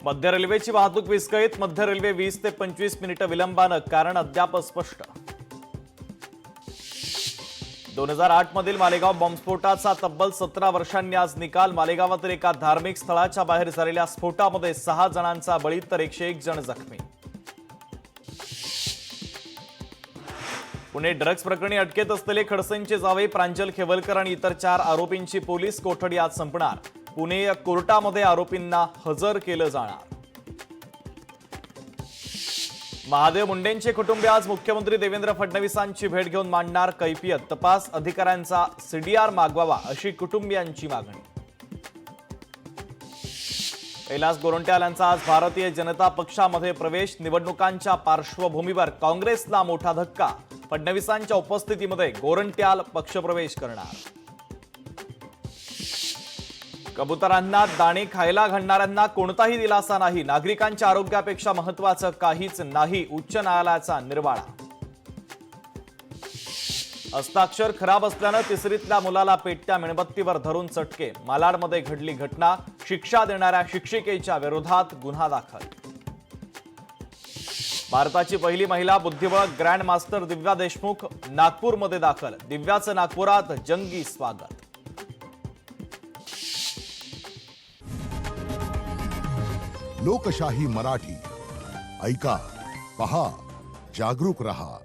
मध्य रेल्वेची वाहतूक विस्कळीत. मध्य रेल्वे 20 ते 25 मिनिटं विलंबानं, कारण अद्याप स्पष्ट. 2008 मधील मालेगाव बॉम्बस्फोटाचा तब्बल 17 वर्षांनी आज निकाल. मालेगावातील एका धार्मिक स्थळाच्या बाहेर झालेल्या स्फोटामध्ये 6 जणांचा बळी तर 101 जण जखमी. पुणे ड्रग्ज प्रकरणी अटकेत असलेले खडसेंचे जावई प्रांजल खेवलकर आणि इतर 4 आरोपींची पोलीस कोठडी आज संपणार. पुणे कोर्टामध्ये आरोपींना हजर केलं जाणार. महादेव मुंडेंचे कुटुंबीय आज मुख्यमंत्री देवेंद्र फडणवीसांची भेट घेऊन मांडणार कैफियत. तपास अधिकाऱ्यांचा सीडीआर मागवावा अशी कुटुंबियांची मागणी. कैलास गोरंट्याल यांचा आज भारतीय जनता पक्षामध्ये प्रवेश. निवडणुकांच्या पार्श्वभूमीवर काँग्रेसला मोठा धक्का. फडणवीसांच्या उपस्थितीमध्ये गोरंट्याल पक्षप्रवेश करणार. कबुतरांना दाणे खायला घालणाऱ्यांना कोणताही दिलासा नाही. नागरिकांच्या आरोग्यापेक्षा महत्त्वाचं काहीच नाही. उच्च न्यायालयाचा निर्वाळा. हस्ताक्षर खराब असल्यानं तिसरीतल्या मुलाला पेटत्या मेणबत्तीवर धरून चटके. मालाडमध्ये घडली घटना. शिक्षा देणाऱ्या शिक्षिकेच्या विरोधात गुन्हा दाखल. भारताची पहिली महिला बुद्धिबळ ग्रँड मास्टर दिव्या देशमुख नागपूरमध्ये दाखल. दिव्याचं नागपुरात जंगी स्वागत. लोकशाही मराठी ऐका, पहा, जागरूक रहा.